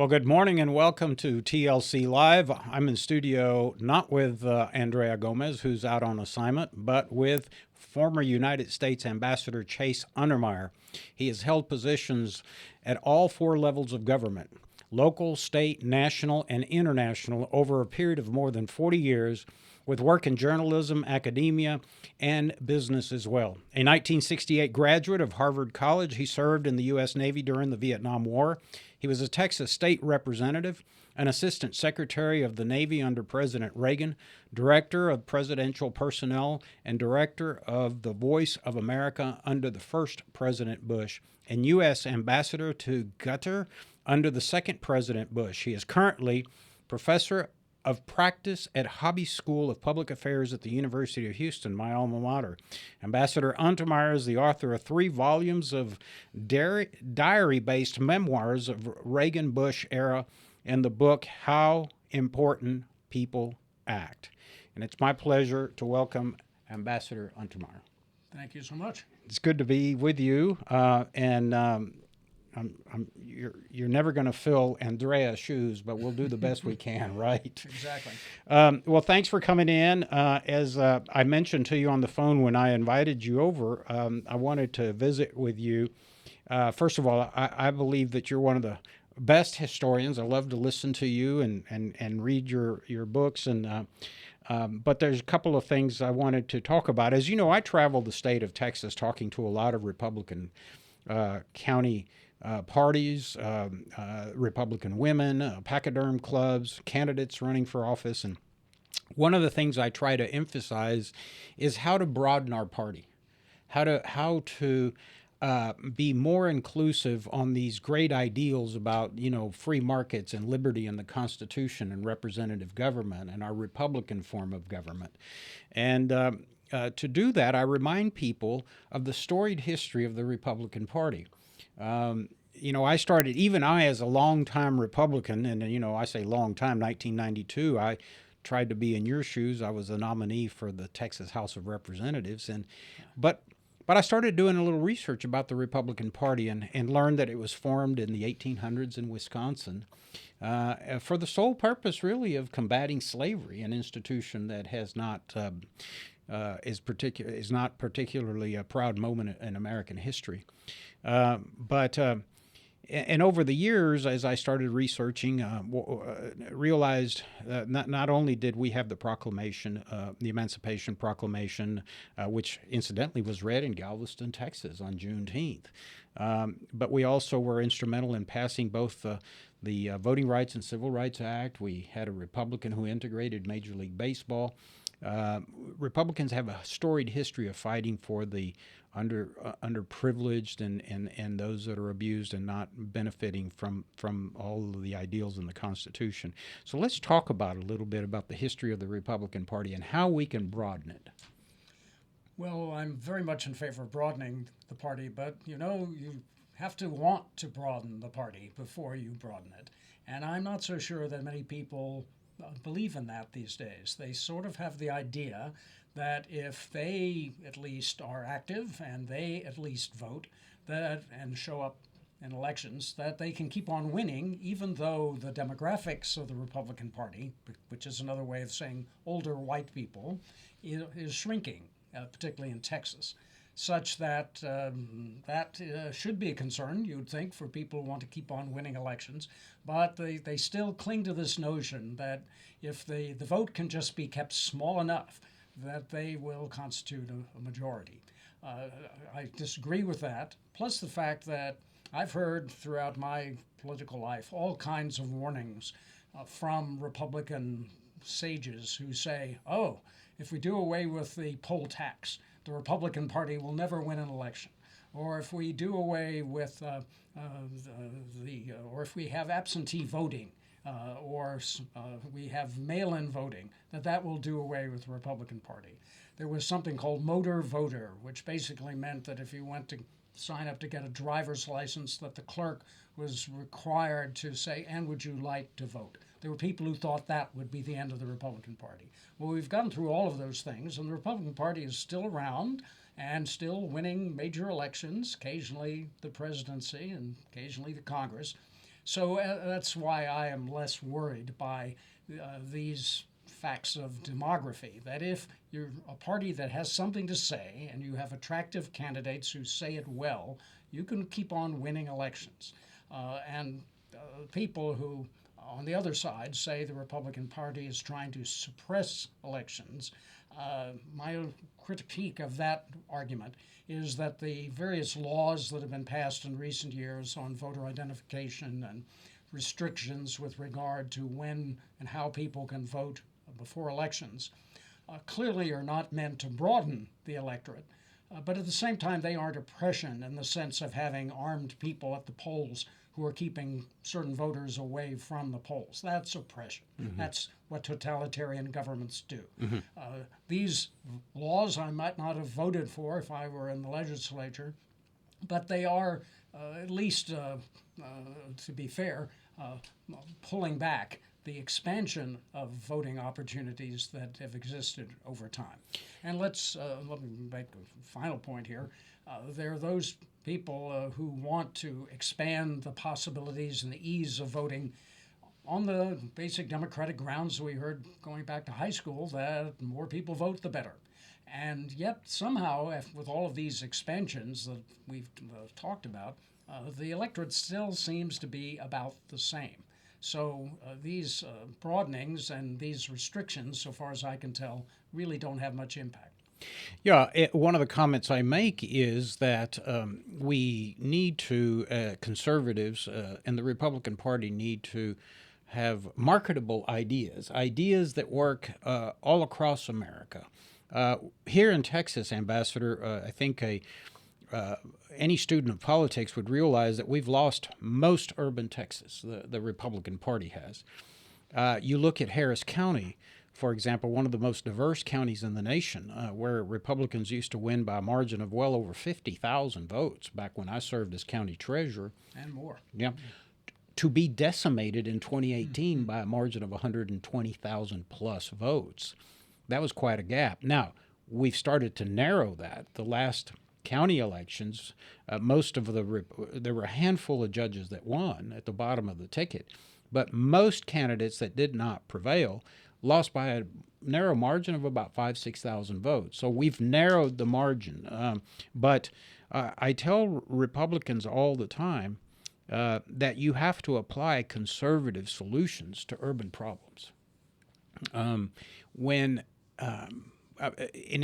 Well, good morning and welcome to TLC Live. I'm in studio not with Andrea Gomez, who's out on assignment, but with former United States Ambassador Chase Untermeyer. He has held positions at all four levels of government: local, state, national, and international, over a period of more than 40 years, with work in journalism, academia, and business as well. A 1968 graduate of Harvard College, he served in the U.S. Navy during the Vietnam War. He was a Texas state representative, an assistant secretary of the Navy under President Reagan, director of presidential personnel, and director of the Voice of America under the first President Bush, and U.S. ambassador to Qatar under the second President Bush. He is currently professor of practice at Hobby School of Public Affairs at the University of Houston, my alma mater. Ambassador Untermeyer is the author of 3 volumes of diary-based memoirs of Reagan-Bush era and the book How Important People Act. And it's my pleasure to welcome Ambassador Untermeyer. Thank you so much. It's good to be with you, you're never going to fill Andrea's shoes, but we'll do the best we can, right? Exactly. Well, thanks for coming in. As I mentioned to you on the phone when I invited you over, I wanted to visit with you. First of all, I believe that you're one of the best historians. I love to listen to you and read your books. But there's a couple of things I wanted to talk about. As you know, I traveled the state of Texas talking to a lot of Republican county parties, Republican women, pachyderm clubs, candidates running for office. And one of the things I try to emphasize is how to broaden our party, how to be more inclusive on these great ideals about, free markets and liberty and the Constitution and representative government and our Republican form of government. And to do that, I remind people of the storied history of the Republican Party. I started, even I as a longtime Republican, and, I say long time, 1992, I tried to be in your shoes. I was a nominee for the Texas House of Representatives. But I started doing a little research about the Republican Party and learned that it was formed in the 1800s in Wisconsin for the sole purpose, really, of combating slavery, an institution that has not is not particularly a proud moment in American history. And over the years, as I started researching, realized not only did we have the proclamation, the Emancipation Proclamation, which incidentally was read in Galveston, Texas on Juneteenth, but we also were instrumental in passing both the Voting Rights and Civil Rights Act. We had a Republican who integrated Major League Baseball. Republicans have a storied history of fighting for the underprivileged and those that are abused and not benefiting from all of the ideals in the Constitution. So let's talk about a little bit about the history of the Republican Party and how we can broaden it. Well, I'm very much in favor of broadening the party, but you have to want to broaden the party before you broaden it. And I'm not so sure that many people believe in that these days. They sort of have the idea that if they at least are active and they at least vote and show up in elections, that they can keep on winning, even though the demographics of the Republican Party, which is another way of saying older white people, is shrinking, particularly in Texas, such that that should be a concern, you would think, for people who want to keep on winning elections. But they still cling to this notion that if the vote can just be kept small enough, that they will constitute a majority. I disagree with that, plus the fact that I've heard throughout my political life all kinds of warnings from Republican sages who say, oh, if we do away with the poll tax, the Republican Party will never win an election. Or if we do away with or if we have absentee voting, or we have mail-in voting, that will do away with the Republican Party. There was something called motor voter, which basically meant that if you went to sign up to get a driver's license, that the clerk was required to say, and would you like to vote? There were people who thought that would be the end of the Republican Party. Well, we've gotten through all of those things, and the Republican Party is still around and still winning major elections, occasionally the presidency and occasionally the Congress. So that's why I am less worried by these facts of demography. That if you're a party that has something to say and you have attractive candidates who say it well, you can keep on winning elections. And people who, on the other side, say the Republican Party is trying to suppress elections, my critique of that argument is that the various laws that have been passed in recent years on voter identification and restrictions with regard to when and how people can vote before elections clearly are not meant to broaden the electorate. But at the same time, they aren't oppression in the sense of having armed people at the polls who are keeping certain voters away from the polls. That's oppression. Mm-hmm. That's what totalitarian governments do. Mm-hmm. These laws I might not have voted for if I were in the legislature, but they are, at least to be fair, pulling back the expansion of voting opportunities that have existed over time. And let me make a final point here. There are those people who want to expand the possibilities and the ease of voting on the basic democratic grounds we heard going back to high school, that more people vote, the better. And yet, somehow, with all of these expansions that we've talked about, the electorate still seems to be about the same. So these broadenings and these restrictions, so far as I can tell, really don't have much impact. Yeah, one of the comments I make is that we need to, conservatives and the Republican Party need to have marketable ideas, ideas that work all across America. Here in Texas, Ambassador, I think any student of politics would realize that we've lost most urban Texas, the Republican Party has. You look at Harris County, for example, one of the most diverse counties in the nation, where Republicans used to win by a margin of well over 50,000 votes back when I served as county treasurer. And more. Yeah. To be decimated in 2018 by a margin of 120,000 plus votes. That was quite a gap. Now, we've started to narrow that. The last county elections, there were a handful of judges that won at the bottom of the ticket, but most candidates that did not prevail lost by a narrow margin of about 6,000 votes. So we've narrowed the margin. But I tell Republicans all the time that you have to apply conservative solutions to urban problems. And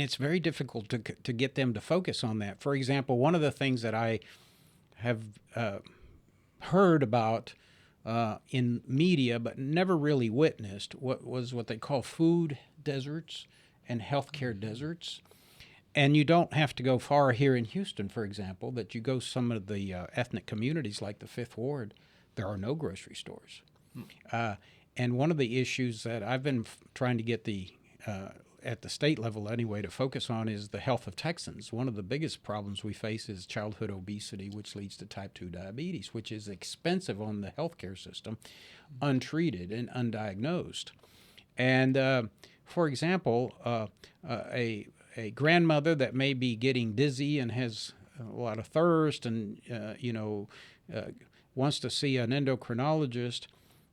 it's very difficult to get them to focus on that. For example, one of the things that I have heard about in media but never really witnessed was what they call food deserts and healthcare deserts. And you don't have to go far here in Houston, for example, that you go some of the ethnic communities like the Fifth Ward, there are no grocery stores. And one of the issues that I've been trying to get at the state level anyway to focus on is the health of Texans. One of the biggest problems we face is childhood obesity, which leads to type 2 diabetes, which is expensive on the healthcare system, untreated and undiagnosed. And for example, a grandmother that may be getting dizzy and has a lot of thirst and wants to see an endocrinologist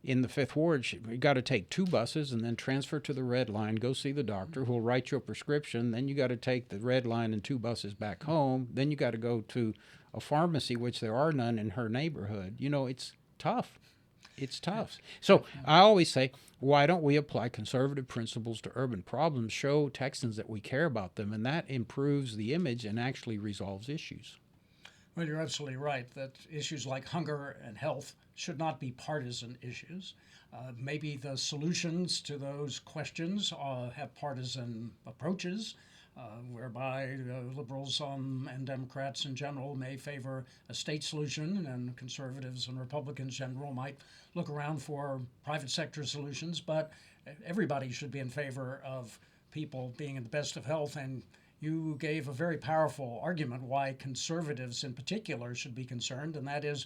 in the Fifth Ward, you got to take 2 buses and then transfer to the Red Line, go see the doctor who will write you a prescription. Then you got to take the Red Line and 2 buses back home. Then you got to go to a pharmacy, which there are none in her neighborhood. It's tough. It's tough. Yes. So I always say, why don't we apply conservative principles to urban problems, show Texans that we care about them, and that improves the image and actually resolves issues. Well, you're absolutely right that issues like hunger and health should not be partisan issues. Maybe the solutions to those questions have partisan approaches, whereby liberals and Democrats in general may favor a state solution, and conservatives and Republicans in general might look around for private sector solutions. But everybody should be in favor of people being in the best of health. And you gave a very powerful argument why conservatives in particular should be concerned, and that is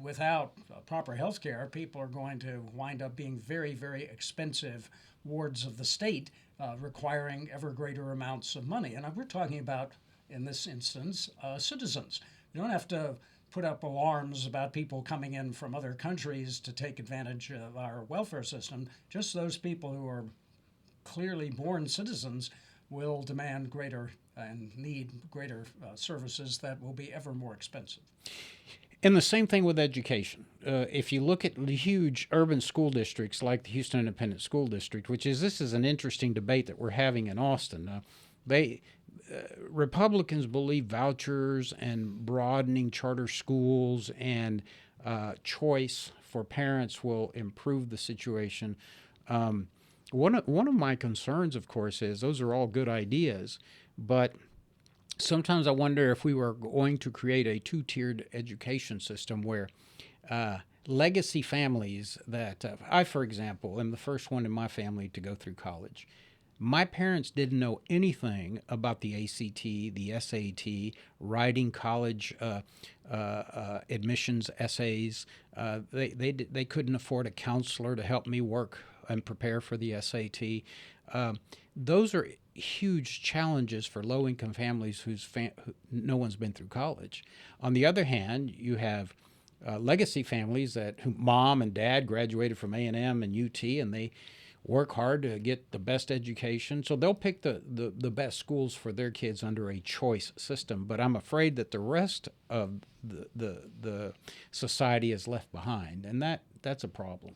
without proper health care, people are going to wind up being very, very expensive wards of the state, requiring ever greater amounts of money. And we're talking about, in this instance, citizens. You don't have to put up alarms about people coming in from other countries to take advantage of our welfare system. Just those people who are clearly born citizens will demand greater and need greater services that will be ever more expensive. And the same thing with education. If you look at the huge urban school districts like the Houston Independent School District, this is an interesting debate that we're having in Austin. They Republicans believe vouchers and broadening charter schools and choice for parents will improve the situation. One of my concerns, of course, is those are all good ideas, but sometimes I wonder if we were going to create a two-tiered education system where legacy families that I, for example, am the first one in my family to go through college. My parents didn't know anything about the ACT, the SAT, writing college admissions essays. They couldn't afford a counselor to help me work and prepare for the SAT. Those are huge challenges for low-income families no one's been through college. On the other hand, you have legacy families who mom and dad graduated from A&M and UT, and they work hard to get the best education. So they'll pick the best schools for their kids under a choice system. But I'm afraid that the rest of the society is left behind, and that's a problem.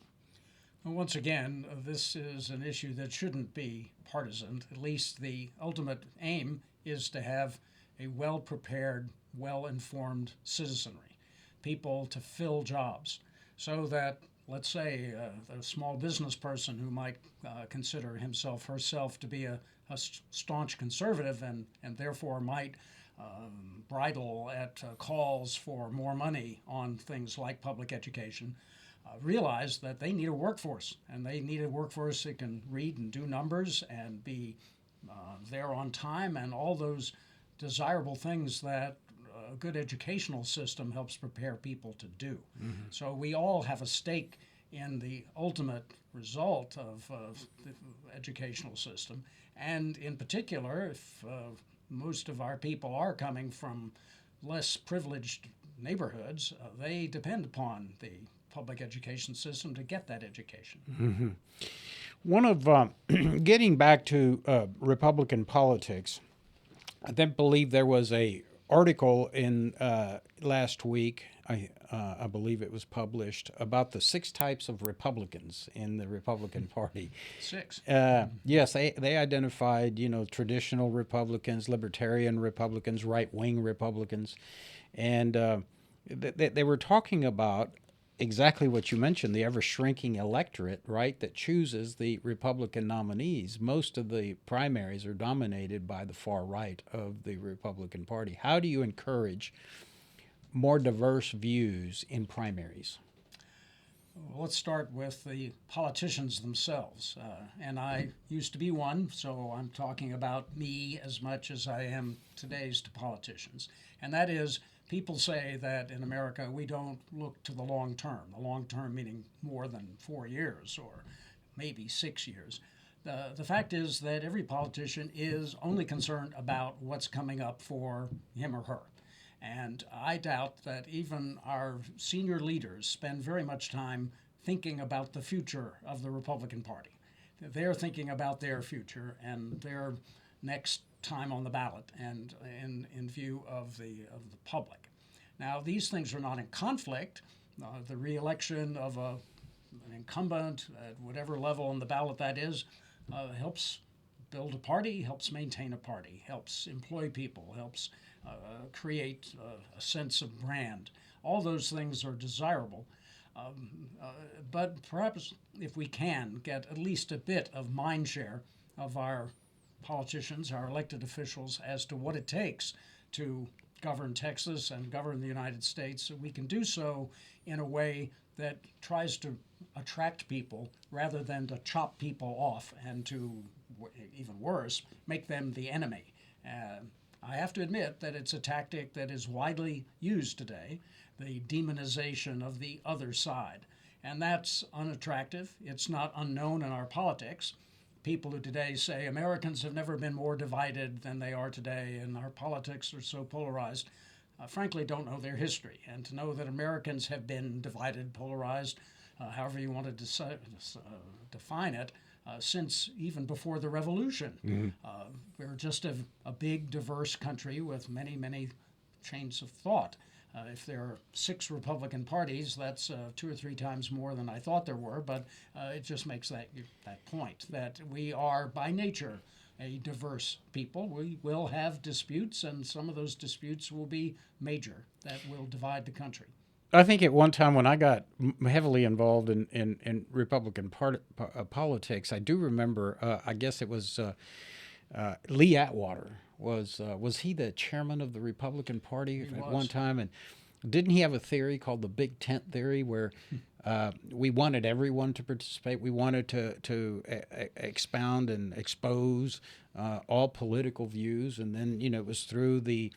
Well, once again, this is an issue that shouldn't be partisan. At least the ultimate aim is to have a well-prepared, well-informed citizenry, people to fill jobs, so that, let's say, a small business person who might consider herself to be a staunch conservative and therefore might bridle at calls for more money on things like public education, realize that they need a workforce, and they need a workforce that can read and do numbers and be there on time and all those desirable things that a good educational system helps prepare people to do. Mm-hmm. So we all have a stake in the ultimate result of the educational system, and in particular, if most of our people are coming from less privileged neighborhoods, they depend upon the public education system to get that education. Mm-hmm. One of getting back to Republican politics, I then believe there was a article in last week. I believe it was published about the 6 types of Republicans in the Republican Party. 6. Yes, they identified traditional Republicans, libertarian Republicans, right-wing Republicans, and they were talking about exactly what you mentioned, the ever-shrinking electorate, right, that chooses the Republican nominees. Most of the primaries are dominated by the far right of the Republican Party. How do you encourage more diverse views in primaries? Well, let's start with the politicians themselves. And I used to be one, so I'm talking about me as much as I am today's politicians. And that is, people say that in America we don't look to the long term meaning more than 4 years or maybe 6 years. The fact is that every politician is only concerned about what's coming up for him or her. And I doubt that even our senior leaders spend very much time thinking about the future of the Republican Party. They're thinking about their future and their next time on the ballot and in view of the public. Now, these things are not in conflict. The reelection of an incumbent at whatever level on the ballot that is helps build a party, helps maintain a party, helps employ people, helps create a sense of brand. All those things are desirable. But perhaps if we can get at least a bit of mind share of our politicians, our elected officials, as to what it takes to govern Texas and govern the United States, we can do so in a way that tries to attract people rather than to chop people off and to, even worse, make them the enemy. I have to admit that it's a tactic that is widely used today, the demonization of the other side. And that's unattractive. It's not unknown in our politics. People who today say Americans have never been more divided than they are today, and our politics are so polarized. frankly don't know their history. And to know that Americans have been divided, polarized, however you want to define it, since even before the revolution. We're just a big, diverse country with many, many chains of thought. If there are 6 Republican parties, that's 2 or 3 times more than I thought there were, but it just makes that point that we are, by nature, a diverse people. We will have disputes, and some of those disputes will be major, that will divide the country. I think at one time when I got heavily involved in Republican politics, I do remember, I guess it was Lee Atwater. Was he the chairman of the Republican Party at one time? And didn't he have a theory called the Big Tent theory, where we wanted everyone to participate? We wanted to expound and expose all political views, and then it was through the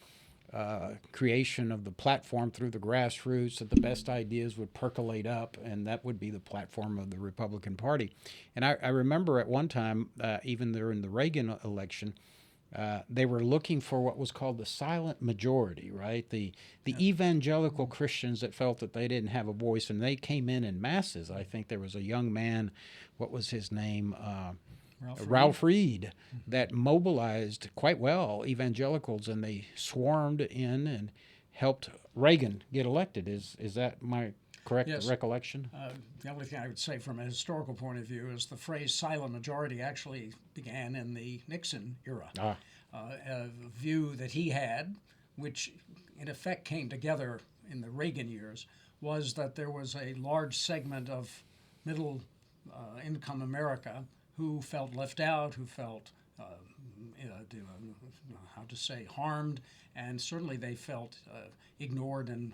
creation of the platform through the grassroots that the best ideas would percolate up, and that would be the platform of the Republican Party. And I remember at one time, even during the Reagan election, they were looking for what was called the silent majority, right? The evangelical Christians that felt that they didn't have a voice, and they came in masses. I think there was a young man, what was his name? Ralph Reed, that mobilized quite well evangelicals, and they swarmed in and helped Reagan get elected. Is that my correct recollection? The only thing I would say from a historical point of view is the phrase silent majority actually began in the Nixon era. A view that he had, which in effect came together in the Reagan years, was that there was a large segment of middle income America who felt left out, who felt, harmed, and certainly they felt ignored and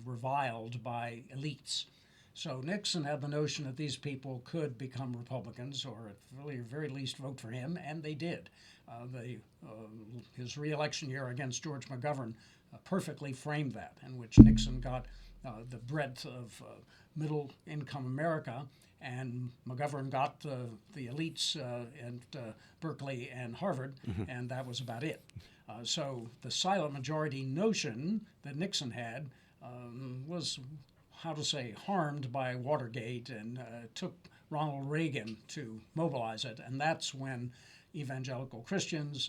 reviled by elites. So Nixon had the notion that these people could become Republicans, or at the very least vote for him, and they did. His re-election year against George McGovern perfectly framed that, in which Nixon got the breadth of middle-income America, and McGovern got the elites at Berkeley and Harvard, and that was about it. So the silent majority notion that Nixon had was, harmed by Watergate, and took Ronald Reagan to mobilize it. And that's when evangelical Christians,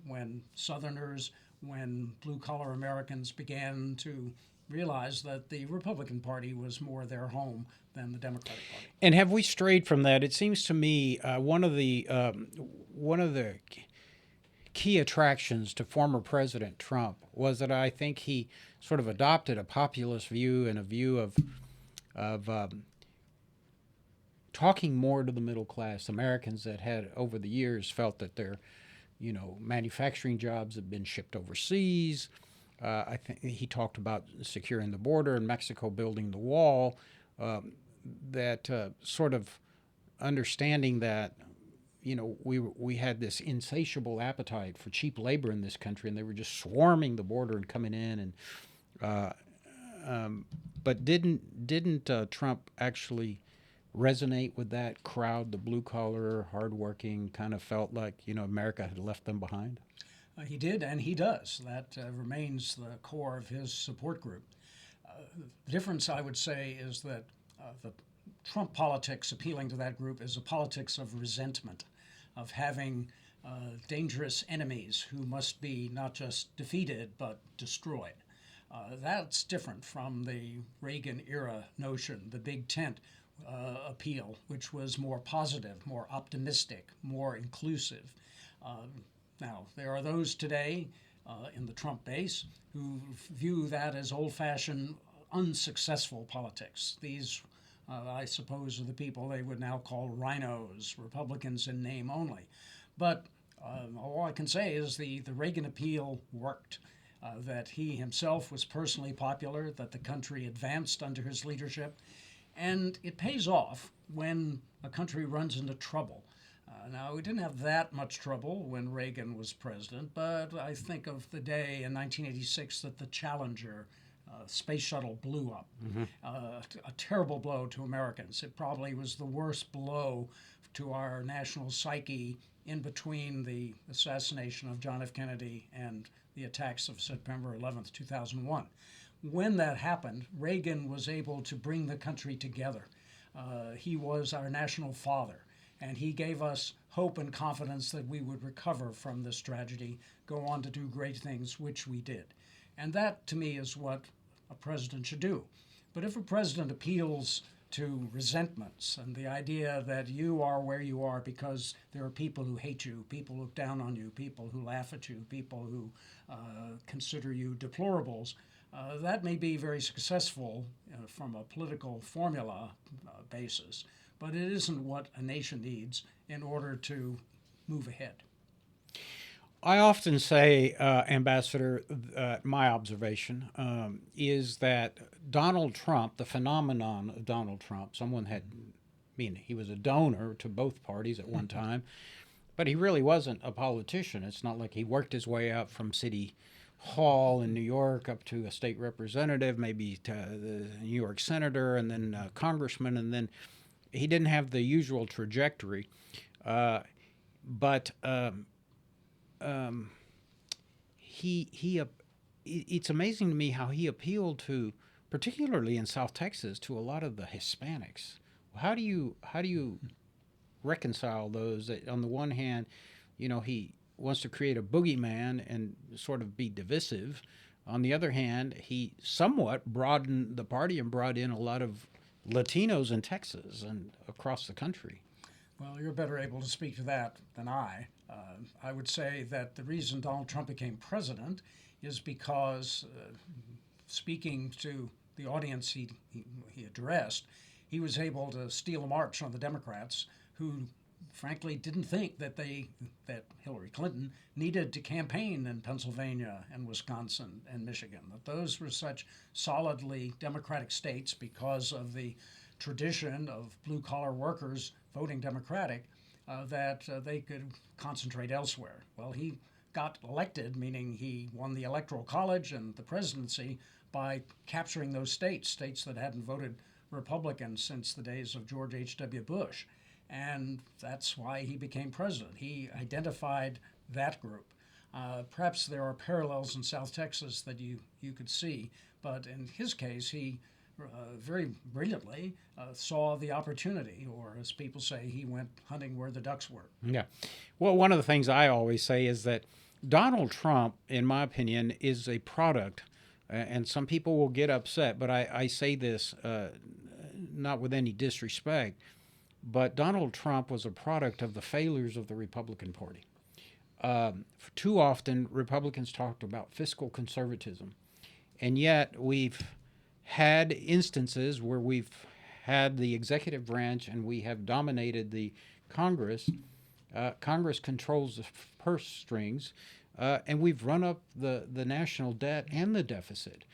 when Southerners, when blue-collar Americans began to realize that the Republican Party was more their home than the Democratic Party. And have we strayed from that? It seems to me one of the key attractions to former President Trump was that I think he sort of adopted a populist view, and a view of talking more to the middle class Americans that had over the years felt that their manufacturing jobs had been shipped overseas. I think he talked about securing the border and Mexico building the wall, that sort of understanding that, we had this insatiable appetite for cheap labor in this country, and they were just swarming the border and coming in. But didn't Trump actually resonate with that crowd, the blue-collar, hardworking, kind of felt like, America had left them behind? He did, and he does. That remains the core of his support group. The difference, I would say, is that the Trump politics appealing to that group is a politics of resentment, of having dangerous enemies who must be not just defeated but destroyed. That's different from the Reagan-era notion, the Big Tent appeal, which was more positive, more optimistic, more inclusive. Now, there are those today in the Trump base who view that as old-fashioned, unsuccessful politics. These, I suppose, are the people they would now call rhinos, Republicans in name only. But all I can say is the Reagan appeal worked, that he himself was personally popular, that the country advanced under his leadership, and it pays off when a country runs into trouble. Now, we didn't have that much trouble when Reagan was president, but I think of the day in 1986 that the Challenger space shuttle blew up. A terrible blow to Americans. It probably was the worst blow to our national psyche in between the assassination of John F. Kennedy and the attacks of September 11th, 2001. When that happened, Reagan was able to bring the country together. He was our national father, and he gave us hope and confidence that we would recover from this tragedy, go on to do great things, which we did. And that, to me, is what a president should do. But if a president appeals to resentments and the idea that you are where you are because there are people who hate you, people who look down on you, people who laugh at you, people who consider you deplorables, that may be very successful from a political formula basis, but it isn't what a nation needs in order to move ahead. I often say, Ambassador, my observation is that Donald Trump, the phenomenon of Donald Trump, someone had, he was a donor to both parties at one time, but he really wasn't a politician. It's not like he worked his way up from City Hall in New York up to a state representative, maybe to the New York senator, and then congressman, and then he didn't have the usual trajectory. But it's amazing to me how he appealed to, particularly in South Texas, to a lot of the Hispanics. How do you reconcile those? That on the one hand, he wants to create a boogeyman and sort of be divisive. On the other hand, he somewhat broadened the party and brought in a lot of Latinos in Texas and across the country. Well, you're better able to speak to that than I. I would say that the reason Donald Trump became president is because, speaking to the audience he addressed, he was able to steal a march on the Democrats, who frankly didn't think that Hillary Clinton needed to campaign in Pennsylvania and Wisconsin and Michigan, that those were such solidly Democratic states because of the tradition of blue-collar workers voting Democratic, that they could concentrate elsewhere. Well, he got elected, meaning he won the Electoral College and the presidency, by capturing those states that hadn't voted Republican since the days of George H.W. Bush. And that's why he became president. He identified that group. Perhaps there are parallels in South Texas that you could see, but in his case, he very brilliantly saw the opportunity, or as people say, he went hunting where the ducks were. Yeah. Well, one of the things I always say is that Donald Trump, in my opinion, is a product, and some people will get upset, but I say this not with any disrespect, but Donald Trump was a product of the failures of the Republican Party. Too often, Republicans talked about fiscal conservatism, and yet we've had instances where we've had the executive branch and we have dominated the Congress. Congress controls the purse strings, and we've run up the national debt and the deficit.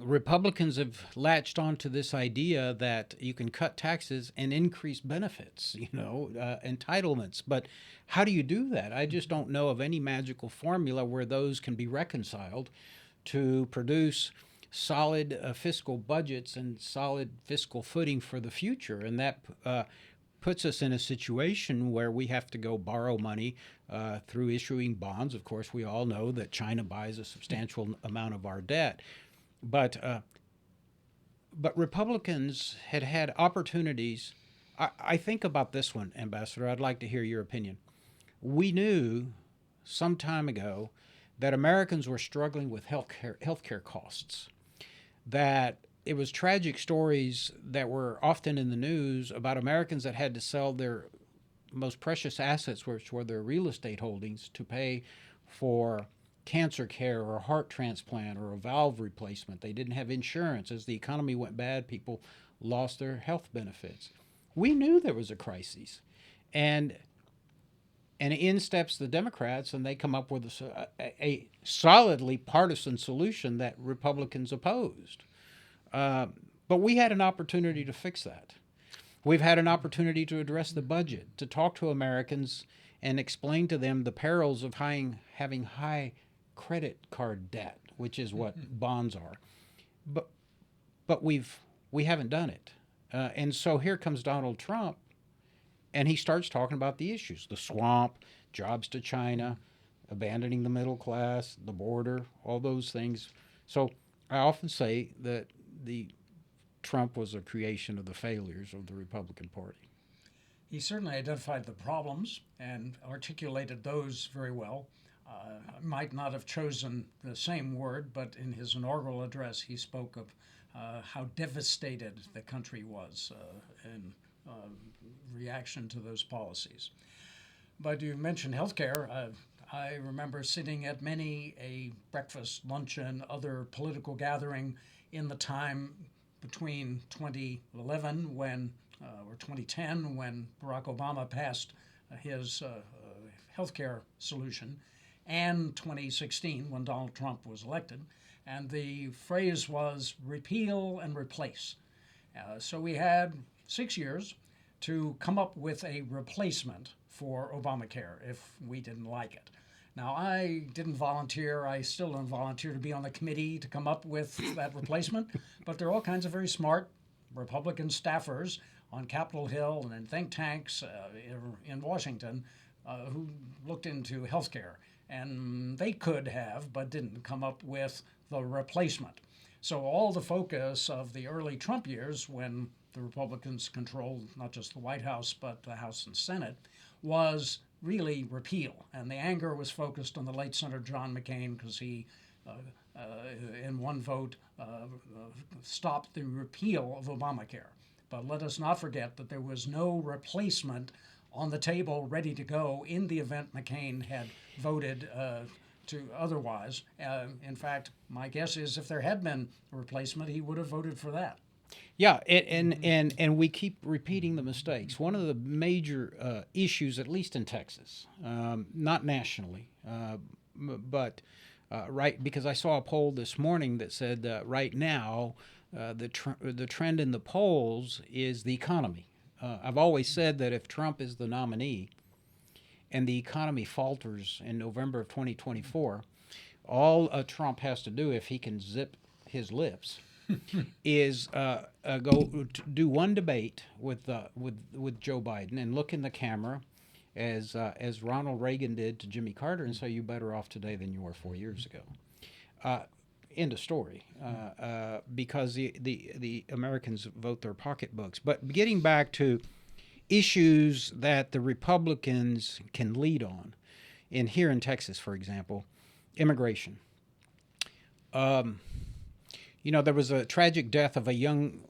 Republicans have latched onto this idea that you can cut taxes and increase benefits, entitlements. But how do you do that? I just don't know of any magical formula where those can be reconciled to produce solid fiscal budgets and solid fiscal footing for the future. And that puts us in a situation where we have to go borrow money through issuing bonds. Of course, we all know that China buys a substantial amount of our debt. But Republicans had opportunities. I think about this one, Ambassador. I'd like to hear your opinion. We knew some time ago that Americans were struggling with healthcare costs, that it was tragic stories that were often in the news about Americans that had to sell their most precious assets, which were their real estate holdings, to pay for cancer care or a heart transplant or a valve replacement. They didn't have insurance. As the economy went bad, people lost their health benefits. We knew there was a crisis. And in steps the Democrats, and they come up with a solidly partisan solution that Republicans opposed. But we had an opportunity to fix that. We've had an opportunity to address the budget, to talk to Americans and explain to them the perils of having high credit card debt, which is what bonds are. But we haven't done it. And so here comes Donald Trump, and he starts talking about the issues: the swamp, jobs to China, abandoning the middle class, the border, all those things. So I often say that the Trump was a creation of the failures of the Republican Party. He certainly identified the problems and articulated those very well. Might not have chosen the same word, but in his inaugural address, he spoke of how devastated the country was in reaction to those policies. But you mentioned healthcare. I remember sitting at many a breakfast, luncheon, other political gathering in the time between 2011 or 2010 when Barack Obama passed his healthcare solution, and 2016 when Donald Trump was elected. And the phrase was repeal and replace. So we had 6 years to come up with a replacement for Obamacare if we didn't like it. Now, I didn't volunteer. I still don't volunteer to be on the committee to come up with that replacement. But there are all kinds of very smart Republican staffers on Capitol Hill and in think tanks in Washington who looked into health care. And they could have, but didn't, come up with the replacement. So all the focus of the early Trump years, when the Republicans controlled not just the White House, but the House and Senate, was really repeal. And the anger was focused on the late Senator John McCain because he, in one vote, stopped the repeal of Obamacare. But let us not forget that there was no replacement on the table ready to go in the event McCain had voted to otherwise. In fact, my guess is if there had been a replacement, he would have voted for that. Yeah, and we keep repeating the mistakes. One of the major issues, at least in Texas, not nationally, but right, because I saw a poll this morning that said right now the trend in the polls is the economy. I've always said that if Trump is the nominee and the economy falters in November of 2024, all Trump has to do, if he can zip his lips, is go to do one debate with Joe Biden and look in the camera as Ronald Reagan did to Jimmy Carter and say, "You're better off today than you were 4 years ago." End of story. Because the Americans vote their pocketbooks. But getting back to issues that the Republicans can lead on, here in Texas, for example, immigration. There was a tragic death of a young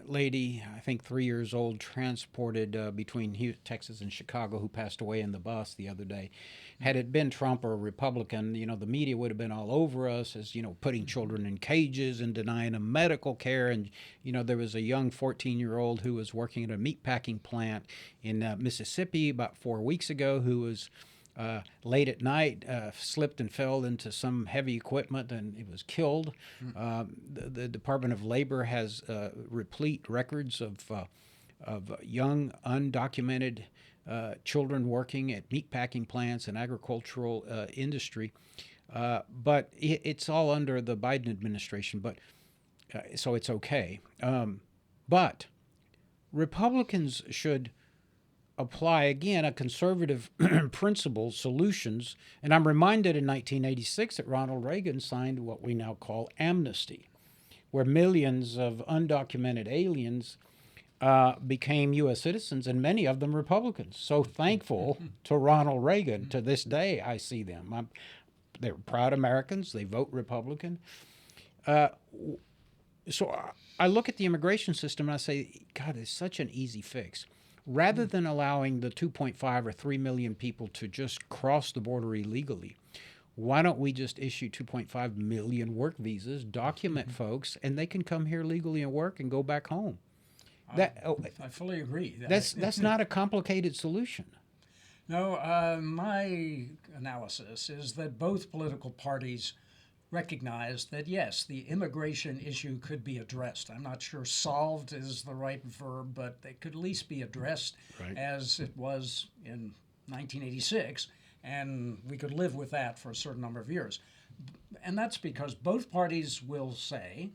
lady, I think 3 years old, transported between Texas and Chicago, who passed away in the bus the other day. Had it been Trump or a Republican, the media would have been all over us as, putting children in cages and denying them medical care. And, there was a young 14-year-old who was working at a meatpacking plant in Mississippi about 4 weeks ago who was late at night, slipped and fell into some heavy equipment, and he was killed. The Department of Labor has replete records of young, undocumented children working at meatpacking plants and agricultural industry. But it's all under the Biden administration, so it's okay. But Republicans should apply, again, a conservative principle, solutions. And I'm reminded in 1986 that Ronald Reagan signed what we now call amnesty, where millions of undocumented aliens became U.S. citizens, and many of them Republicans. So thankful to Ronald Reagan. To this day, I see them. They're proud Americans. They vote Republican. So I look at the immigration system and I say, God, it's such an easy fix. Rather than allowing the 2.5 or 3 million people to just cross the border illegally, why don't we just issue 2.5 million work visas, document folks, and they can come here legally and work and go back home? I fully agree. That's not a complicated solution. No, my analysis is that both political parties recognize that, yes, the immigration issue could be addressed. I'm not sure solved is the right verb, but it could at least be addressed as it was in 1986, and we could live with that for a certain number of years. And that's because both parties will say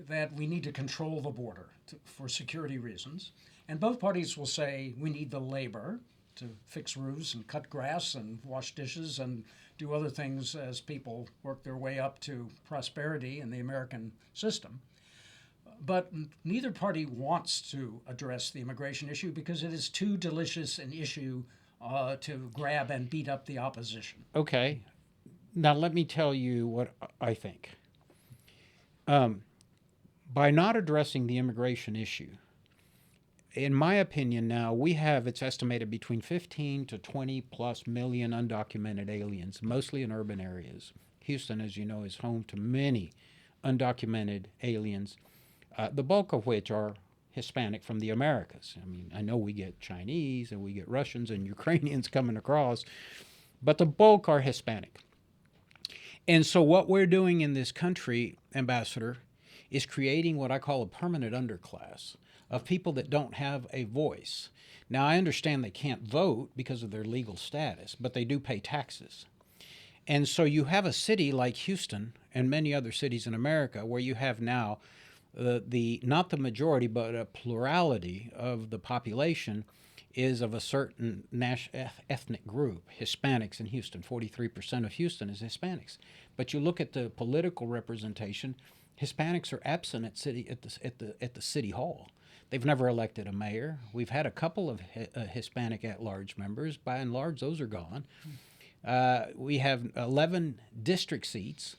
that we need to control the border for security reasons, and both parties will say we need the labor to fix roofs and cut grass and wash dishes and do other things as people work their way up to prosperity in the American system. But neither party wants to address the immigration issue because it is too delicious an issue to grab and beat up the opposition. Okay. Now, let me tell you what I think. By not addressing the immigration issue, in my opinion, now we have, it's estimated, between 15 to 20 plus million undocumented aliens, mostly in urban areas. Houston, as you know, is home to many undocumented aliens, the bulk of which are Hispanic from the Americas. I mean, I know we get Chinese and we get Russians and Ukrainians coming across, but the bulk are Hispanic. And so what we're doing in this country, Ambassador, is creating what I call a permanent underclass of people that don't have a voice. Now, I understand they can't vote because of their legal status, but they do pay taxes. And so you have a city like Houston and many other cities in America where you have now not the majority, but a plurality of the population is of a certain ethnic group. Hispanics in Houston, 43% of Houston is Hispanics. But you look at the political representation, Hispanics are absent at the city hall. They've never elected a mayor. We've had a couple of Hispanic at-large members. By and large, those are gone. We have 11 district seats.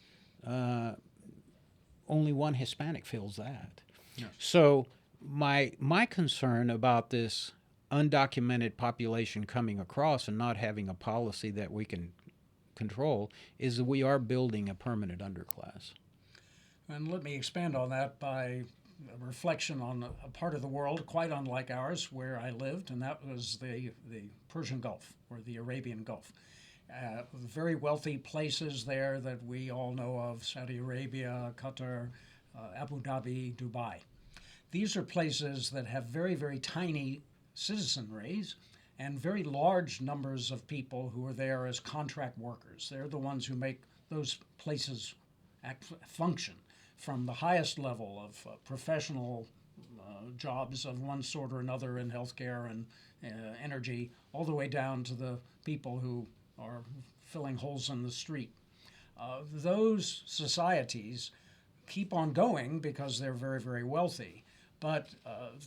Only one Hispanic fills that. Yes. So my concern about this undocumented population coming across and not having a policy that we can control is that we are building a permanent underclass. And let me expand on that by a reflection on a part of the world quite unlike ours where I lived, and that was the Persian Gulf or the Arabian Gulf. Very wealthy places there that we all know of: Saudi Arabia, Qatar, Abu Dhabi, Dubai. These are places that have very, very tiny citizenries and very large numbers of people who are there as contract workers. They're the ones who make those places function, from the highest level of professional jobs of one sort or another in healthcare and energy, all the way down to the people who are filling holes in the street. Those societies keep on going because they're very, very wealthy, but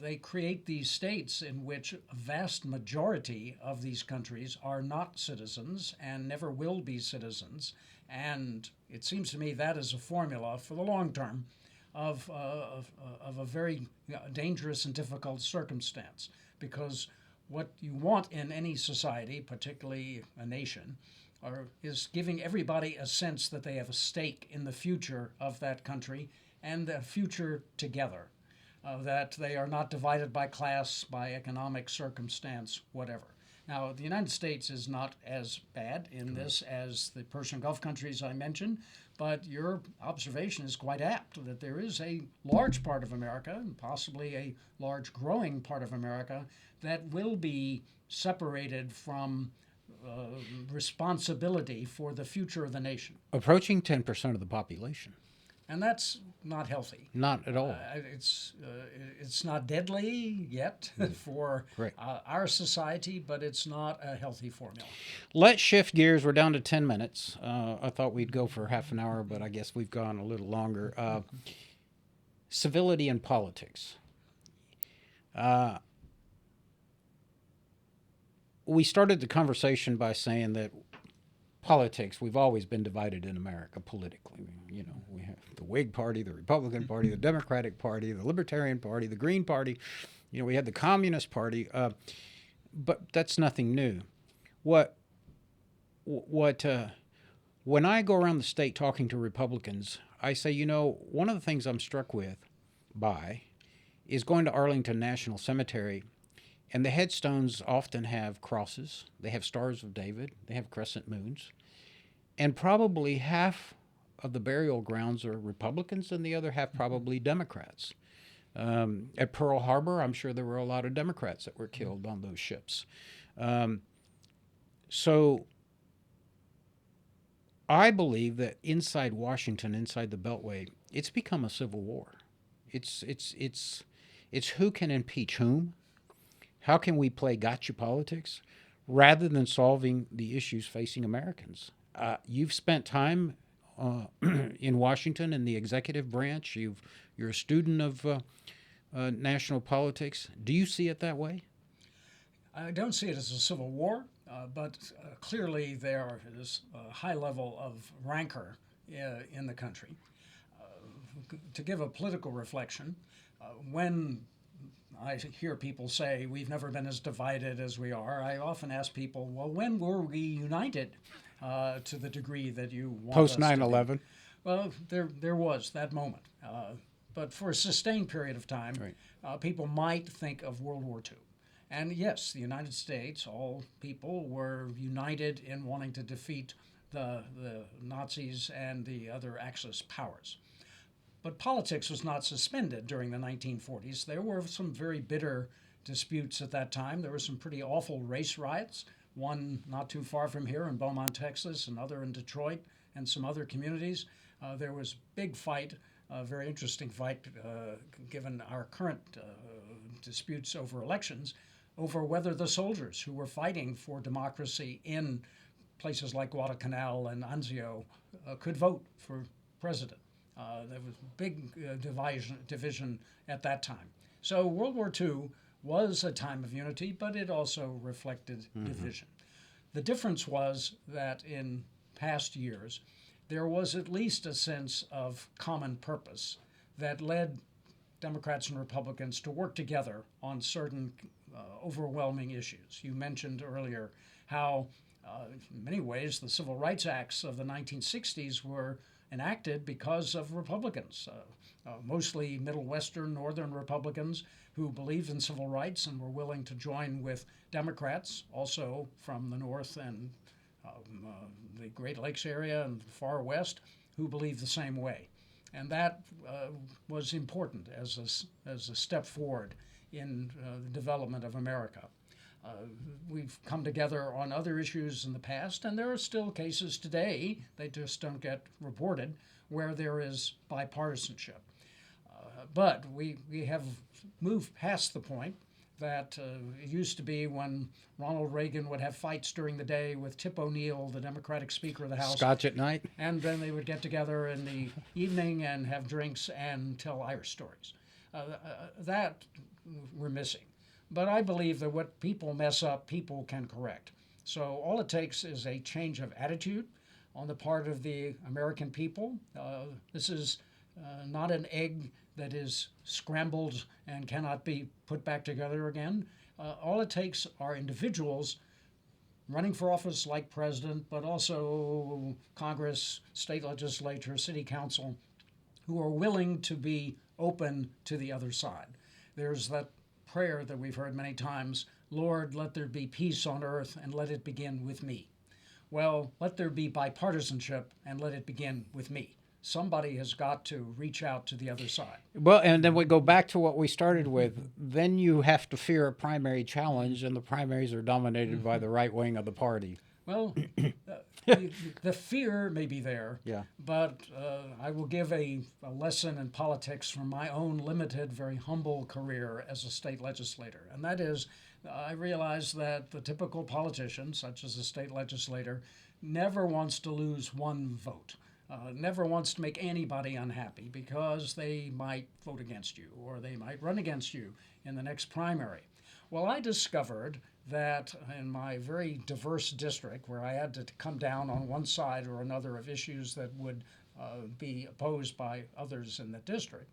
they create these states in which a vast majority of these countries are not citizens and never will be citizens. And it seems to me that is a formula for the long term of a very dangerous and difficult circumstance, because what you want in any society, particularly a nation, is giving everybody a sense that they have a stake in the future of that country and the future together, that they are not divided by class, by economic circumstance, whatever. Now, the United States is not as bad in this as the Persian Gulf countries I mentioned, but your observation is quite apt that there is a large part of America, and possibly a large growing part of America, that will be separated from responsibility for the future of the nation. Approaching 10% of the population. And that's not healthy. Not at all. It's not deadly yet for our society, but it's not a healthy formula. Let's shift gears. We're down to 10 minutes. I thought we'd go for half an hour, but I guess we've gone a little longer. Civility in politics. We started the conversation by saying that politics, we've always been divided in America politically. You know, we have the Whig Party, the Republican Party, the Democratic Party, the Libertarian Party, the Green Party. You know, we had the Communist Party, but that's nothing new. When I go around the state talking to Republicans, I say, you know, one of the things I'm struck by is going to Arlington National Cemetery, and the headstones often have crosses. They have Stars of David. They have crescent moons. And probably half of the burial grounds are Republicans and the other half probably Democrats. At Pearl Harbor, I'm sure there were a lot of Democrats that were killed on those ships. So I believe that inside Washington, inside the Beltway, it's become a civil war. It's who can impeach whom. How can we play gotcha politics rather than solving the issues facing Americans. You've spent time in Washington in the executive branch. You're a student of national politics. Do you see it that way? I don't see it as a civil war, but clearly there is a high level of rancor in the country. To give a political reflection, when I hear people say we've never been as divided as we are, I often ask people, well, when were we united to the degree that you want Post us 9/11? Well, there was that moment. But for a sustained period of time, right. People might think of World War II. And yes, the United States, all people, were united in wanting to defeat the Nazis and the other Axis powers. But politics was not suspended during the 1940s. There were some very bitter disputes at that time. There were some pretty awful race riots, one not too far from here in Beaumont, Texas, another in Detroit, and some other communities. There was a big fight, a very interesting fight, given our current disputes over elections, over whether the soldiers who were fighting for democracy in places like Guadalcanal and Anzio could vote for president. There was big division at that time. So World War II was a time of unity, but it also reflected division. The difference was that in past years, there was at least a sense of common purpose that led Democrats and Republicans to work together on certain overwhelming issues. You mentioned earlier how, in many ways, the Civil Rights Acts of the 1960s were enacted because of Republicans, mostly Middle Western, Northern Republicans who believed in civil rights and were willing to join with Democrats, also from the North and the Great Lakes area and far West, who believed the same way. And that was important as a step forward in the development of America. We've come together on other issues in the past, and there are still cases today, they just don't get reported, where there is bipartisanship. But we have moved past the point that it used to be when Ronald Reagan would have fights during the day with Tip O'Neill, the Democratic Speaker of the House. Scotch at night? And then they would get together in the evening and have drinks and tell Irish stories. That we're missing. But I believe that what people mess up, people can correct. So all it takes is a change of attitude on the part of the American people. This is not an egg that is scrambled and cannot be put back together again. All it takes are individuals running for office like president, but also Congress, state legislature, city council, who are willing to be open to the other side. There's that prayer that we've heard many times, Lord, let there be peace on earth and let it begin with me. Well, let there be bipartisanship and let it begin with me. Somebody has got to reach out to the other side. Well, and then we go back to what we started with. Then you have to fear a primary challenge, and the primaries are dominated by the right wing of the party. Well, the fear may be there, Yeah. but I will give a lesson in politics from my own limited, very humble career as a state legislator. And that is, I realize that the typical politician, such as a state legislator, never wants to lose one vote. Never wants to make anybody unhappy because they might vote against you or they might run against you in the next primary. Well, I discovered that in my very diverse district, where I had to come down on one side or another of issues that would be opposed by others in the district,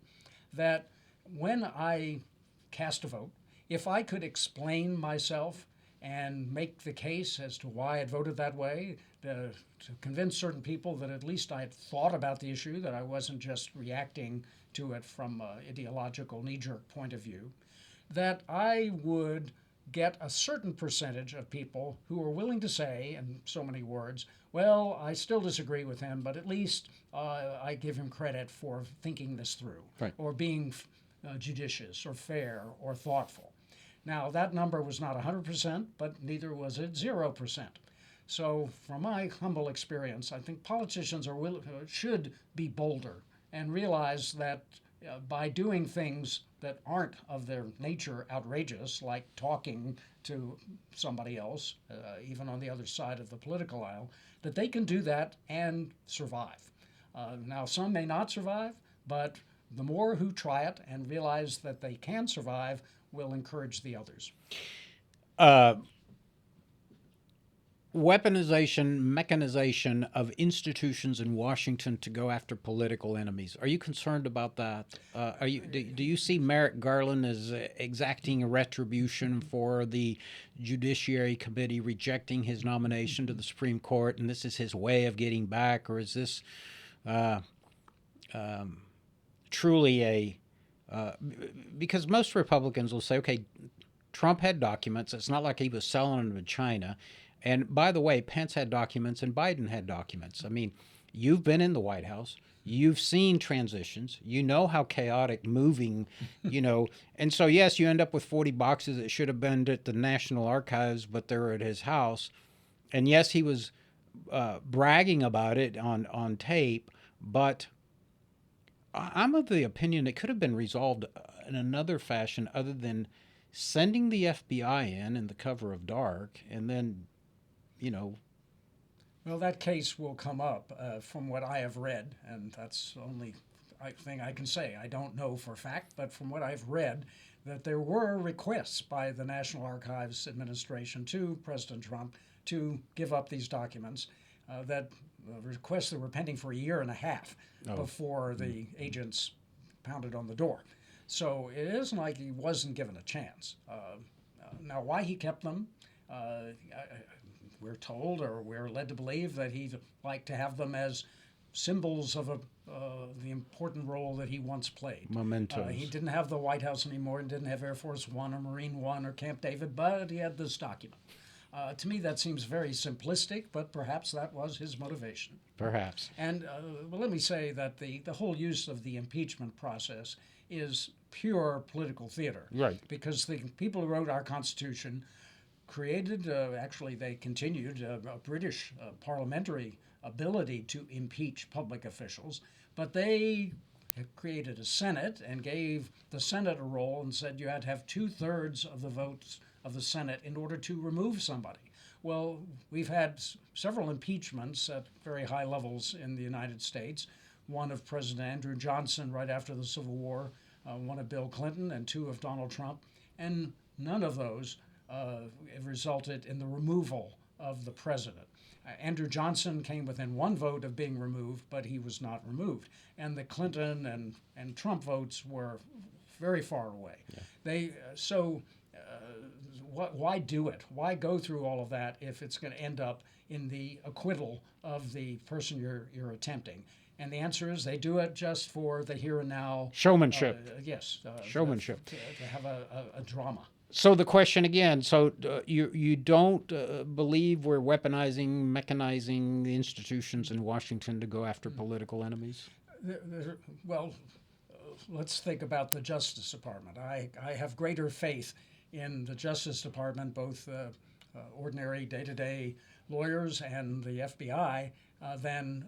that when I cast a vote, if I could explain myself and make the case as to why I'd voted that way, to convince certain people that at least I had thought about the issue, that I wasn't just reacting to it from an ideological knee-jerk point of view, that I would get a certain percentage of people who are willing to say, in so many words, well, I still disagree with him, but at least I give him credit for thinking this through, Right. or being judicious or fair or thoughtful. Now, that number was not 100%, but neither was it 0%. So from my humble experience, I think politicians should be bolder and realize that by doing things that aren't of their nature outrageous, like talking to somebody else, even on the other side of the political aisle, that they can do that and survive. Now, some may not survive, but the more who try it and realize that they can survive will encourage the others. Uh, Weaponization, mechanization of institutions in Washington to go after political enemies. Are you concerned about that? Do you see Merrick Garland as exacting a retribution for the Judiciary Committee rejecting his nomination to the Supreme Court, and this is his way of getting back, or is this uh, truly a because most Republicans will say, okay, Trump had documents. It's not like he was selling them to China. And by the way, Pence had documents and Biden had documents. I mean, you've been in the White House. You've seen transitions. You know how chaotic, moving, And so, yes, you end up with 40 boxes that should have been at the National Archives, but they're at his house. And yes, he was bragging about it on tape, but I'm of the opinion it could have been resolved in another fashion other than sending the FBI in the cover of dark and then Well, that case will come up from what I have read, and that's the only thing I can say. I don't know for a fact, but from what I've read, that there were requests by the National Archives Administration to President Trump to give up these documents, that requests that were pending for a year and a half before the agents pounded on the door. So it isn't like he wasn't given a chance. Now, why he kept them, we're told or we're led to believe that he'd like to have them as symbols of the important role that he once played. Mementos. He didn't have the White House anymore and didn't have Air Force One or Marine One or Camp David, but he had this document. To me, that seems very simplistic, but perhaps that was his motivation. Perhaps. And well, let me say that the whole use of the impeachment process is pure political theater. Right. Because the people who wrote our Constitution created, actually, they continued a British parliamentary ability to impeach public officials, but they created a Senate and gave the Senate a role and said you had to have 2/3 of the votes of the Senate in order to remove somebody. Well, we've had several impeachments at very high levels in the United States. One of President Andrew Johnson right after the Civil War, one of Bill Clinton, and two of Donald Trump. And none of those resulted in the removal of the president. Andrew Johnson came within one vote of being removed, but he was not removed. And the Clinton and Trump votes were very far away. Yeah. Why do it? Why go through all of that if it's going to end up in the acquittal of the person you're attempting? And the answer is they do it just for the here and now. Showmanship. Yes. Showmanship. To have a drama. So the question again, you don't believe we're weaponizing, mechanizing the institutions in Washington to go after political enemies? Well, let's think about the Justice Department. I have greater faith in the Justice Department, both ordinary day-to-day lawyers and the FBI, than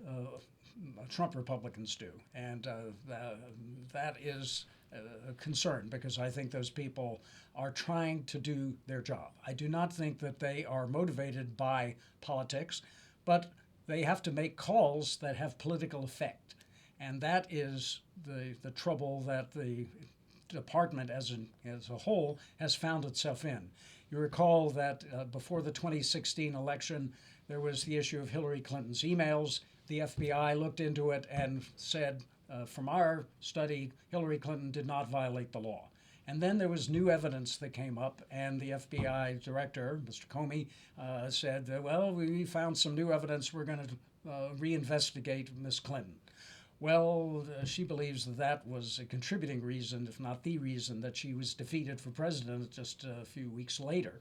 Trump Republicans do. And that is a concern because I think those people are trying to do their job. I do not think that they are motivated by politics, but they have to make calls that have political effect. And that is the trouble that the department as a whole has found itself in. You recall that before the 2016 election, there was the issue of Hillary Clinton's emails. The FBI looked into it and said, from our study, Hillary Clinton did not violate the law. And then there was new evidence that came up, and the FBI director, Mr. Comey, said, well, we found some new evidence. We're going to reinvestigate Ms. Clinton. Well, she believes that was a contributing reason, if not the reason, that she was defeated for president just a few weeks later.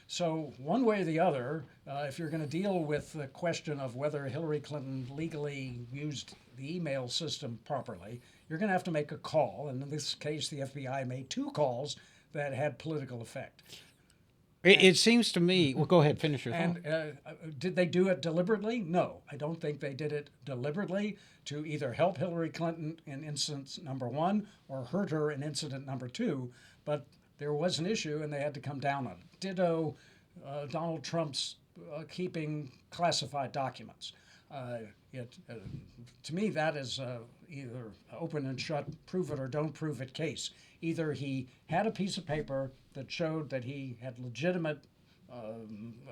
So one way or the other, if you're going to deal with the question of whether Hillary Clinton legally used the email system properly, you're going to have to make a call. And in this case, the FBI made two calls that had political effect. It seems to me. Well, go ahead, finish your thought. And did they do it deliberately? No, I don't think they did it deliberately to either help Hillary Clinton in incident number one or hurt her in incident number two. But there was an issue, and they had to come down on it. Ditto Donald Trump's keeping classified documents. To me, that is either open and shut, prove it or don't prove it case. Either he had a piece of paper that showed that he had legitimate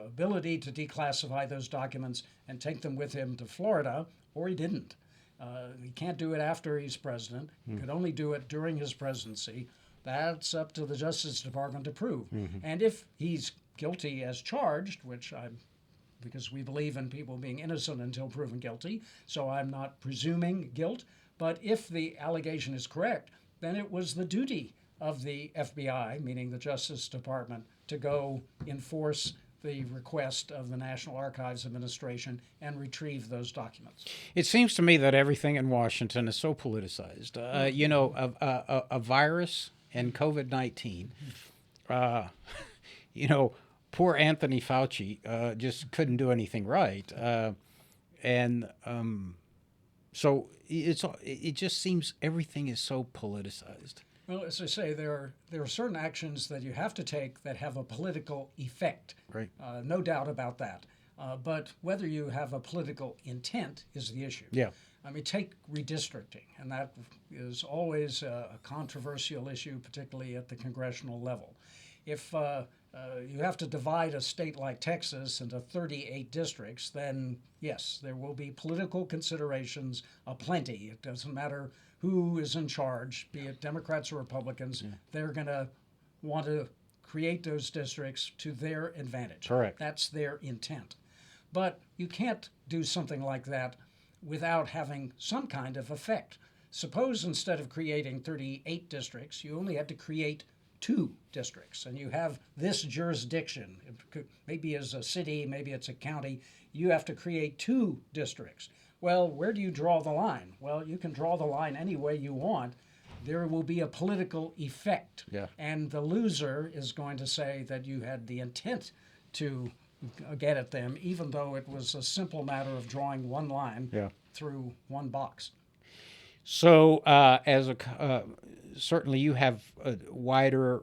ability to declassify those documents and take them with him to Florida, or he didn't. He can't do it after he's president. He could only do it during his presidency. That's up to the Justice Department to prove. And if he's guilty as charged, which I'm because we believe in people being innocent until proven guilty, so I'm not presuming guilt. But if the allegation is correct, then it was the duty of the FBI, meaning the Justice Department, to go enforce the request of the National Archives Administration and retrieve those documents. It seems to me that everything in Washington is so politicized. You know, a virus and COVID-19. You know, poor Anthony Fauci just couldn't do anything right, and so it just seems everything is so politicized. Well, as I say, there are certain actions that you have to take that have a political effect. Right. No doubt about that. But whether you have a political intent is the issue. Yeah. I mean, take redistricting, and that is always a controversial issue, particularly at the congressional level. If you have to divide a state like Texas into 38 districts, then yes, there will be political considerations aplenty. It doesn't matter who is in charge, be it Democrats or Republicans, they're going to want to create those districts to their advantage. Correct. That's their intent. But you can't do something like that without having some kind of effect. Suppose instead of creating 38 districts, you only had to create 2 districts, and you have this jurisdiction. Maybe it's a city, maybe it's a county. You have to create 2 districts. Well, where do you draw the line? Well, you can draw the line any way you want. There will be a political effect. Yeah. And the loser is going to say that you had the intent to get at them, even though it was a simple matter of drawing one line through one box. So, certainly you have a wider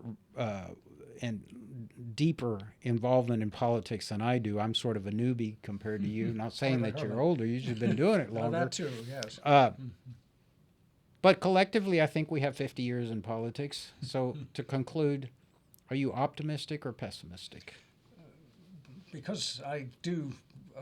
and deeper involvement in politics than I do. I'm sort of a newbie compared to you. Not saying that you're older. You've been doing it longer. That too, yes. But collectively, I think we have 50 years in politics. So to conclude, are you optimistic or pessimistic? Because I do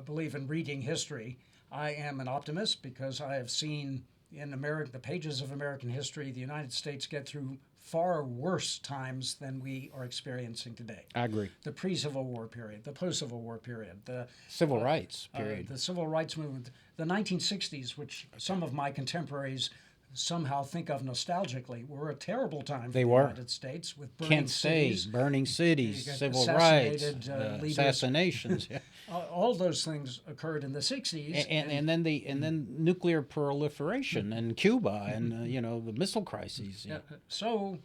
believe in reading history, I am an optimist because I have seen in the pages of American history, the United States get through far worse times than we are experiencing today. I agree. The pre-Civil War period, the post-Civil War period, the Civil rights period, the Civil Rights Movement, the 1960s, which some of my contemporaries somehow think of nostalgically, were a terrible time for the United States with burning cities, burning cities, civil rights, leaders. assassinations. All those things occurred in the 60s, and then nuclear proliferation in Cuba and you know, the missile crises. Yeah. So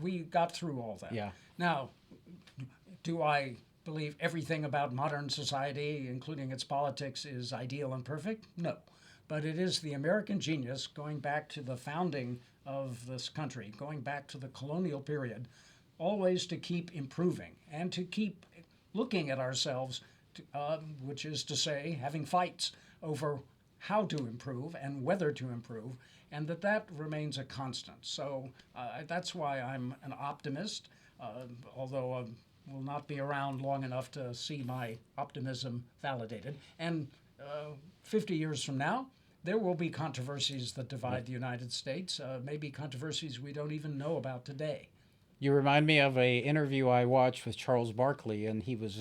we got through all that. Yeah. Now, do I believe everything about modern society, including its politics, is ideal and perfect? No. But it is the American genius, going back to the founding of this country, going back to the colonial period, always to keep improving and to keep looking at ourselves, which is to say, having fights over how to improve and whether to improve, and that remains a constant. So that's why I'm an optimist, although I will not be around long enough to see my optimism validated. And 50 years from now, there will be controversies that divide the United States, maybe controversies we don't even know about today. You remind me of an interview I watched with Charles Barkley, and he was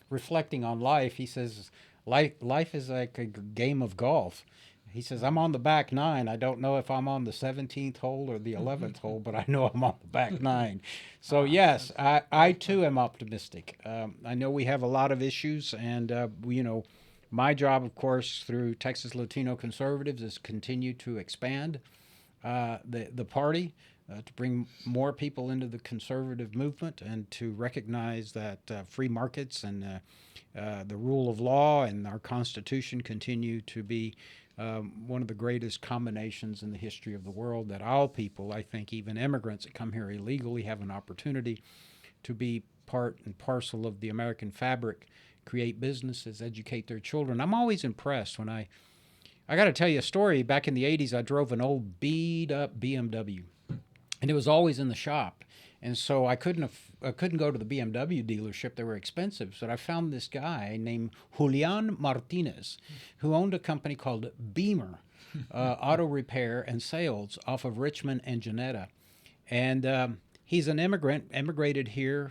reflecting on life. He says, life is like a game of golf. He says, I'm on the back 9. I don't know if I'm on the 17th hole or the 11th hole, but I know I'm on the back 9. So, yes, I too am optimistic. I know we have a lot of issues, and, you know, my job, of course, through Texas Latino Conservatives is continue to expand the party. to bring more people into the conservative movement and to recognize that free markets and the rule of law and our Constitution continue to be one of the greatest combinations in the history of the world, that all people, I think even immigrants that come here illegally, have an opportunity to be part and parcel of the American fabric, create businesses, educate their children. I'm always impressed when I got to tell you a story. Back in the 80s, I drove an old beat-up BMW, and it was always in the shop. And so I couldn't go to the BMW dealership. They were expensive. So I found this guy named Julian Martinez, who owned a company called Beamer Auto Repair and Sales off of Richmond and Janetta. And he's an immigrant, immigrated here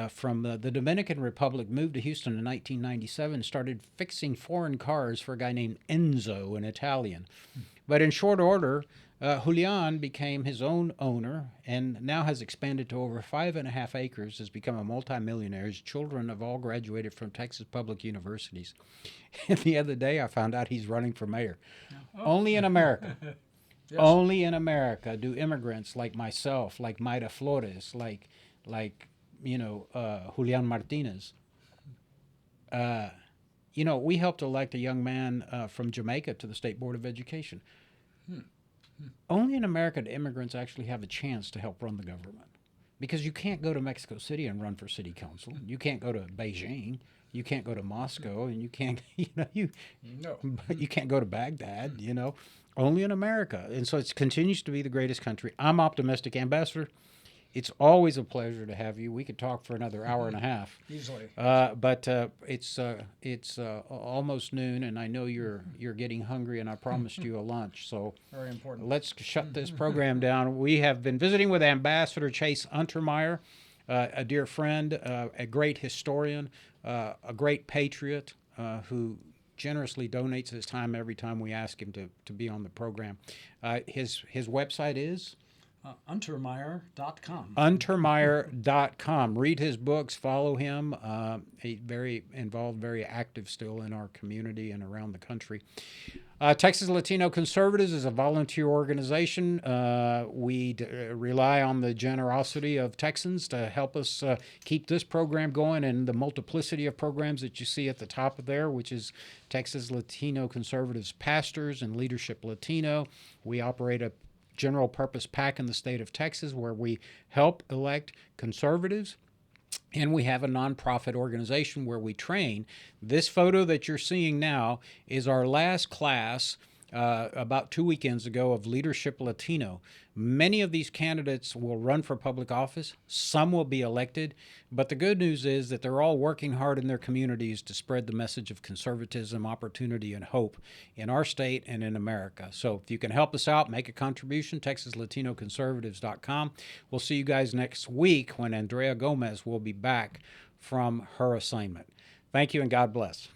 from the Dominican Republic, moved to Houston in 1997, started fixing foreign cars for a guy named Enzo, an Italian. But in short order, Julian became his own owner and now has expanded to over 5.5 acres, has become a multimillionaire. His children have all graduated from Texas public universities. And the other day I found out he's running for mayor. Oh. Only in America. Yes. Only in America do immigrants like myself, like Mayra Flores, like Julian Martinez. We helped elect a young man from Jamaica to the State Board of Education. Only in America do immigrants actually have a chance to help run the government, because you can't go to Mexico City and run for city council. You can't go to Beijing. You can't go to Moscow, and you can't, you can't go to Baghdad. Only in America, and so it continues to be the greatest country. I'm optimistic, Ambassador. It's always a pleasure to have you. We could talk for another hour and a half. Easily. But it's almost noon, and I know you're getting hungry, and I promised you a lunch. So very important. Let's shut this program down. We have been visiting with Ambassador Chase Untermeyer, a dear friend, a great historian, a great patriot who generously donates his time every time we ask him to be on the program. His website is? Untermeyer.com. Untermeyer.com. Read his books, follow him. He's very involved, very active still in our community and around the country. Texas Latino Conservatives is a volunteer organization. We rely on the generosity of Texans to help us keep this program going, and the multiplicity of programs that you see at the top of there, which is Texas Latino Conservatives Pastors and Leadership Latino. We operate a general purpose PAC in the state of Texas where we help elect conservatives, and we have a nonprofit organization where we train. This photo that you're seeing now is our last class about 2 weekends ago of Leadership Latino. Many of these candidates will run for public office. Some will be elected. But the good news is that they're all working hard in their communities to spread the message of conservatism, opportunity, and hope in our state and in America. So if you can help us out, make a contribution, TexasLatinoConservatives.com. We'll see you guys next week when Andrea Gomez will be back from her assignment. Thank you and God bless.